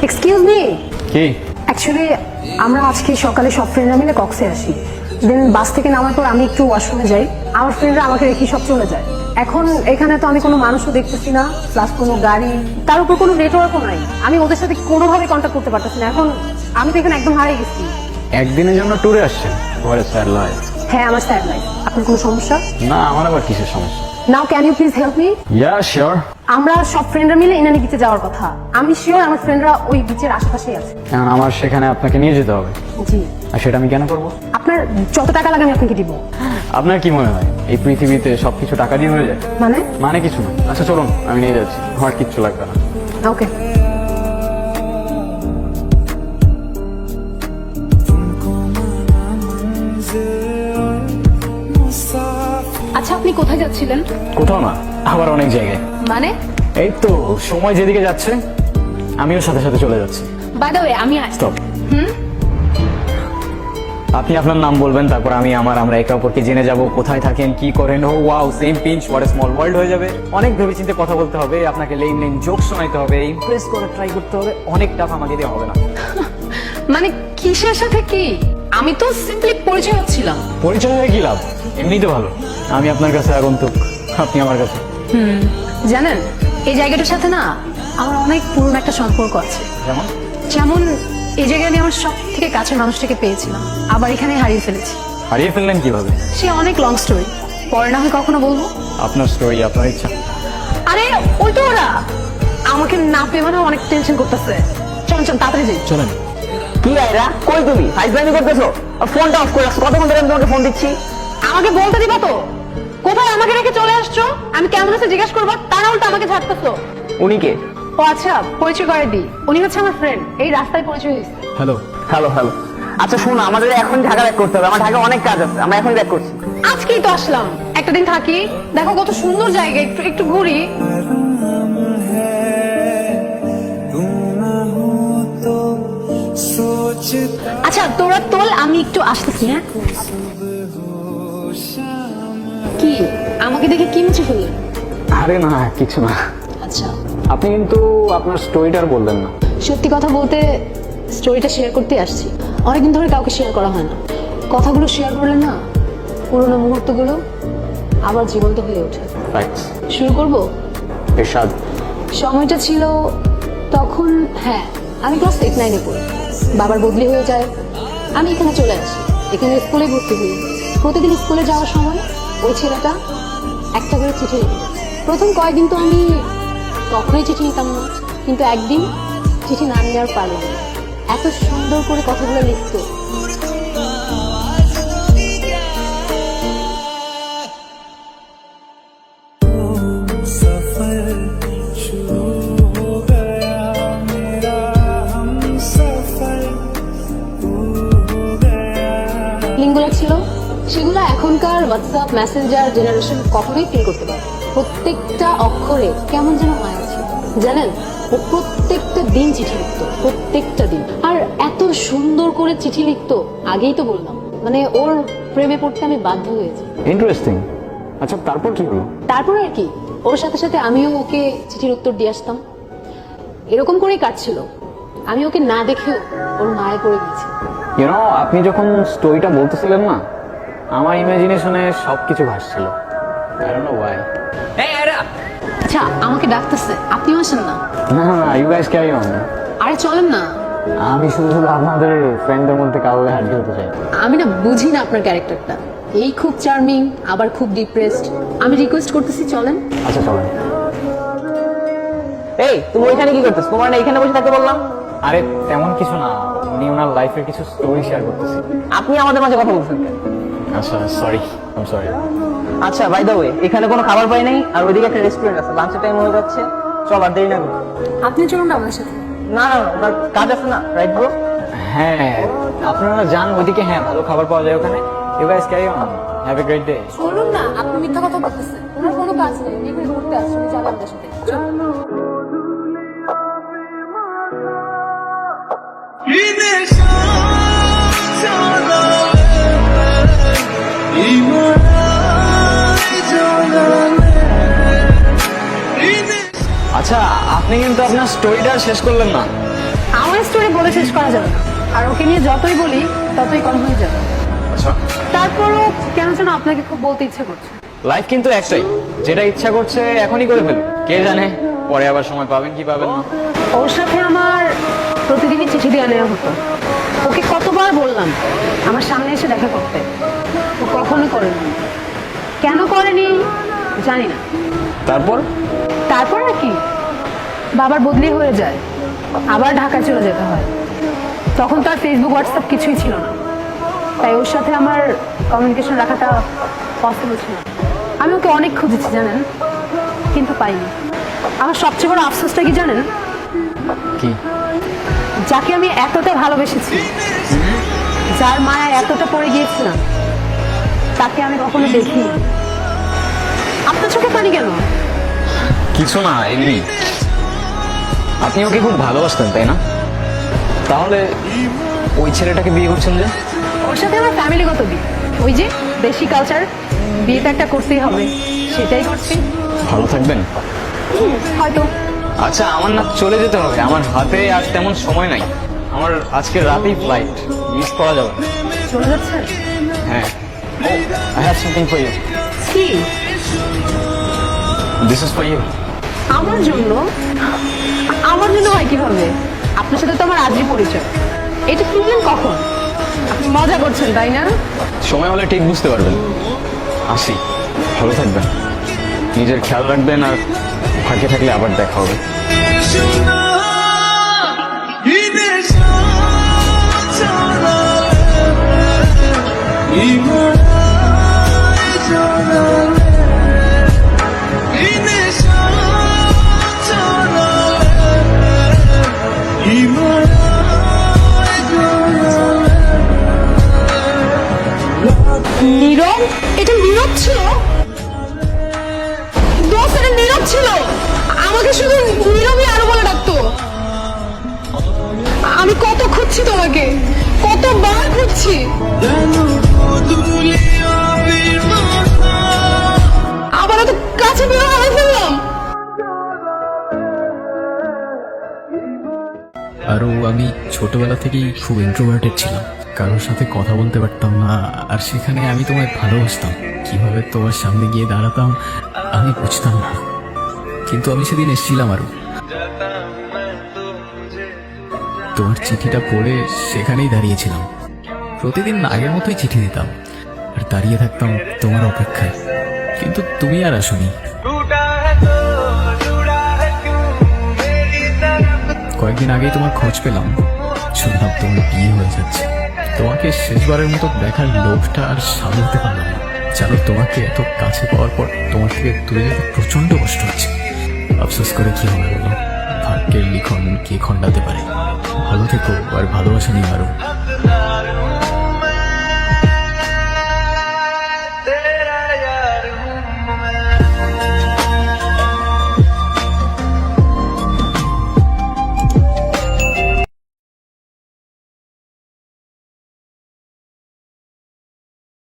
Excuse me. কি? Actually আমরা আজকে সকালে সব ফ্রেন্ডরা মিলে কক্সে আসি। দেন বাস থেকে নামার পর আমি একটু ওয়াশরুমে যাই, আমার ফ্রেন্ডরা আমাকে রেখে সব চলে যায়। এখন এখানে তো আমি কোনো মানুষও দেখতেছি না, প্লাস কোনো গাড়ি, তার উপর কোনো নেটওয়ার্কও নাই। আমি ওদের সাথে কোনোভাবে কন্ট্যাক্ট করতে পারতেছি না। এখন আমি তো এখানে একদম হারিয়ে গেছি। একদিনের জন্য ট্যুরে আসছেন? ঘরে স্যার লয়। হ্যাঁ, আমার স্যার লাইফ। আপনার কোনো সমস্যা? না, আমার আবার কিসের সমস্যা? Now can you please help me? Yeah sure. আমরা সব ফ্রেন্ডরা মিলে ইনানি বিচে যাওয়ার কথা। আমি শিওর আমার ফ্রেন্ডরা ওই বিচের আশেপাশেই আছে। কারণ আমার সেখানে আপনাকে নিয়ে যেতে হবে। জি। আর সেটা আমি কেন করবো? আপনার যত টাকা লাগে আমি আপনাকে দিব। আপনার কি মনে হয় এই পৃথিবীতে সবকিছু টাকা দিয়ে হয়ে যায়? মানে কিছু না। আচ্ছা চলুন, আমি নিয়ে যাচ্ছি, আমার কিচ্ছু লাগবে না। ওকে। আচ্ছা, আপনি কোথায় যাচ্ছিলেন? কোথাও না, আবার অনেক জায়গায়। মানে? এই তো সময় যেদিকে যাচ্ছে আমিও সাথে সাথে চলে যাচ্ছি। বাই দ্য ওয়ে, আমি স্টপ। আপনি আপনার নাম বলবেন, তারপর আমরা একে অপরকে জেনে যাব, কোথায় থাকেন, কি করেন। Oh wow, same pinch, what a small world হয়ে যাবে। অনেক ভেবেচিন্তে কথা বলতে হবে, আপনাকে লেম লেম জোক শোনাইতে হবে, ইমপ্রেস করে ট্রাই করতে হবে। অনেক টাফ, আমাকে দিয়ে হবে না। মানে কিসের সাথে কি? আমি তো সিম্পলি পরিচয় হচ্ছিলাম। পরিচয় হয়ে কি লাভ? এমনিই তো ভালো। আমি আপনার কাছে আগন্তুক, আপনি আমার কাছে। জানেন, এই জায়গাটার সাথে না আমার অনেক পুরনো একটা সম্পর্ক আছে। যেমন? যেমন এই জায়গায় আমি আমার সব থেকে কাছের মানুষটাকে পেয়েছিলাম, আবার এখানে হারিয়ে ফেলেছি। হারিয়ে ফেললেন কিভাবে? সে অনেক লং স্টোরি, পরে না হয় কখনো বলবো। আপনার স্টোরি, আপনার ইচ্ছা। আরে ওই তো ওরা আমাকে না পেয়ে মানে অনেক টেনশন করতেছে। চল চল তাড়াতাড়ি যাই। চলেন। কি আইরা, কই তুমি ফাইজলামি করতেছো? আর ফোনটা অফ করে রাখছো, কতক্ষণ ধরে আমি তোমাকে ফোন দিচ্ছি। আমাকে বলতে দিবা তো কোথায় আমাকে রেখে চলে আসছো? আমি কেমন আছে জিজ্ঞেস করবো, তা না উল্টো আমাকে ঝাড়তেছো। উনি কে? ও আচ্ছা, পরিচয় করে দিই। উনি হচ্ছে আমার ফ্রেন্ড, এই রাস্তায় পরিচয় হয়েছে। হ্যালো। Hello hello. আচ্ছা শোনো, আমাদের এখন ঢাকা ব্যাক করতে হবে, আমার ঢাকা অনেক কাজ আছে, আমরা এখন ব্যাক করছি। আজকেই তো আসলাম, একটা দিন থাকি, দেখো কত সুন্দর জায়গা, একটু একটু ঘুরি। আচ্ছা তোরা তোল, আমি একটু আসতেছি। হ্যাঁ, কি আমাকে দেখে কি মুছে ফেললেন? আরে না, কিছু না। আচ্ছা, আপনি কিন্তু আপনার স্টোরিটার বললেন না। সত্যি কথা বলতে স্টোরিটা শেয়ার করতে আসছি। অনেকদিন ধরে কাউকে শেয়ার করা হয় না। কথাগুলো শেয়ার করলে না পুরোনো মুহূর্তগুলো আবার জীবন্ত হয়ে ওঠে। ফ্যাক্টস। শুরু করব? এরশাদ। সময়টা ছিল তখন, হ্যাঁ আমি ক্লাস 8-9-এ পড়ি। বাবার বদলি হয়ে যায়, আমি এখানে চলে আসি। এখানে স্কুলে ভর্তি হই। প্রতিদিন স্কুলে যাওয়ার সময় ওই ছেলেটা একটা করে চিঠি লিখে যেত। প্রথম কয়েকদিন তো আমি কখনোই চিঠি নিতাম না, কিন্তু একদিন চিঠি না নিয়ে আর পারলাম না। এত সুন্দর করে কথাগুলো লিখতো। লিঙ্কগুলো ছিল, সেগুলো এখনকার হোয়াটসঅ্যাপ মেসেঞ্জার জেনারেশন কখনোই ফিল করতে পারে। প্রত্যেকটা অক্ষরে কেমন যেন মায়া ছিল। জানেন, ও প্রত্যেকটা দিন চিঠি লিখতো, প্রত্যেকটা দিন। আর এত সুন্দর করে চিঠি লিখতো, আগেই তো বললাম, মানে ওর প্রেমে পড়তে আমি বাধ্য হয়েছি। ইন্টারেস্টিং। আচ্ছা তারপর কি হলো? তারপর আর কি, ওর সাথে সাথে আমিও ওকে চিঠির উত্তর দিয়ে আসতাম। এরকম করেই কাটছিল। আমি ওকে না দেখেও ওর মায়ে পড়ে গেছি। আপনি যখন স্টোরিটা বলতেছিলেন না, আমার ইমাজিনেশনে সবকিছু ভাসছিল। I don't know why. আচ্ছা, আমাকে ডাকতেছে, আপনিও আসেন না? না না, you guys carry on. আরে চলেন না। আমি শুধু আপনাদের ফ্রেন্ডদের মধ্যে কাউকে হাঁটতে হতে চাই। আমি না বুঝি না আপনার ক্যারেক্টারটা, এই খুব চার্মিং আবার খুব ডিপ্রেসড। আমি রিকোয়েস্ট করতেছি চলেন। আচ্ছা চলেন। এই তুমি ওইখানে কি করতেছো? তোমার না এখানে বসে থাকতে বললাম? আরে তেমন কিছু না, উনি ওনার লাইফের কিছু স্টোরি শেয়ার করতেছি। আপনি আমাদের মাঝে কথা বলছেন কেন? আচ্ছা সরি, আই এম সরি। আচ্ছা বাই দ্য ওয়ে, এখানে কোনো খাবার পাই নাই, আর ওইদিকে একটা রেস্টুরেন্ট আছে, লাঞ্চের টাইম হয়ে যাচ্ছে, চল আর দেরি না করি। আপনি চলুন না আমার সাথে। না না, ওনার কাজ আছে না, রাইট ব্রো? হ্যাঁ, আপনারা যান ওইদিকে, হ্যাঁ ভালো খাবার পাওয়া যায় ওখানে। You guys carry on. Have a great day. চলুন না, আপনি মিথ্যা কথা বলতেছেন। ওনার কোনো কাজ নেই, এখানে ঘুরতে আসছেন, যাবেন আমাদের সাথে। আচ্ছা আপনি কিন্তু আপনার স্টোরিটা শেষ করলেন না। বলে শেষ করা যাবে না। আর ওকে নিয়ে যতই বলি ততই কম হয়ে যাবে। আচ্ছা, তারপরও কেন যেন আপনাকে খুব বলতে ইচ্ছে করছে। লাইফ কিন্তু একটাই, যেটা ইচ্ছা করছে এখনই করে ফেলুন, কে জানে পরে আবার সময় পাবেন কি পাবেন না। ওর সাথে আমার প্রতিদিনই চিঠি দেওয়া নেওয়া হতো। ওকে কতবার বললাম আমার সামনে এসে দেখা করতে, ও কখনো করেনি। কেন করেনি জানি না। তারপর তারপর আর কি, বাবার বদলি হয়ে যায়, আবার ঢাকায় চলে যেতে হয়। তখন তো আর ফেসবুক হোয়াটসঅ্যাপ কিছুই ছিল না, তাই ওর সাথে আমার কমিউনিকেশন রাখাটা পসিবল ছিল না। আমি ওকে অনেক খুঁজেছি জানেন, কিন্তু পাইনি। আমার সবচেয়ে বড় আফসোসটা কি জানেন? কি? যাকে আমি এতটা ভালোবেসেছি, যার মায়া এতটা পড়ে গিয়েছিলাম, তাকে আমি কখনো দেখিনি। আপনার চোখে পানি কেন? কিছু না, এমনি। আপনি ওকে খুব ভালোবাসতেন তাই না? তাহলে ওই ছেলেটাকে বিয়ে করছেন যে? ওর সাথে আমার ফ্যামিলিগত বিয়ে, ওই যে দেশি কালচার, বিয়েটা একটা করতেই হবে, সেটাই করছি। ভালো থাকবেন। হয়তো। আচ্ছা, আমার না চলে যেতে হবে, আমার হাতে আজ তেমন সময় নাই। আমার আজকে রাতেই ফ্লাইট, মিস করা যাবে না। চলে যাচ্ছেন? হ্যাঁ। I have something for you. কি? This is for you. আমার জন্য? আমার জন্য হয় কিভাবে? আপনার সাথে তো আমার আজই পরিচয়। এটা কিনলেন কখন? আপনি মজা করছেন তাই না? সময় হলে ঠিক বুঝতে পারবেন। আসি, ভালো থাকবেন, নিজের খেয়াল রাখবেন, আর ফাঁকে থাকলে আবার দেখা হবে। নীরব? এটা নীরব ছিল? দোস্ত, এটা নীরব ছিল। আমাকে শুধু নীরবই আরো বলে ডাকতো। আমি কত খুঁজছি তোমাকে, কতবার খুঁজছি। আবার এত কাছে পেয়ে হারিয়ে ফেললাম। আরও আমি ছোটবেলা থেকেই খুব ইন্ট্রোভার্টেড ছিলাম, কারোর সাথে কথা বলতে পারতাম না। আর সেখানে আমি তোমায় ভালোবাসতাম, কিভাবে তোমার সামনে গিয়ে দাঁড়াতাম আমি বুঝতাম না। কিন্তু আমি সেদিন এসেছিলাম আরও, তোমার চিঠিটা পড়ে সেখানেই দাঁড়িয়েছিলাম। প্রতিদিন আগের মতোই চিঠি দিতাম আর দাঁড়িয়ে থাকতাম তোমার অপেক্ষায়, কিন্তু তুমি আর আসোনি। কয়েকদিন আগেই তোমার খোঁজ পেলাম, শুনলাম তোমার বিয়ে হয়ে যাচ্ছে। তোমাকে শেষবারের মতো দেখার লোভটা আর সামলাতে পারলাম না। জানো, তোমাকে এত কাছে পাওয়ার পর তোমার থেকে দূরে যেতে প্রচন্ড কষ্ট হচ্ছে। আফসোস করে কি হবে বলো, ভাগ্যের লিখন কে খণ্ডাতে পারে। ভালো থেকো, আর ভালোবাসা নিয়ে আরো।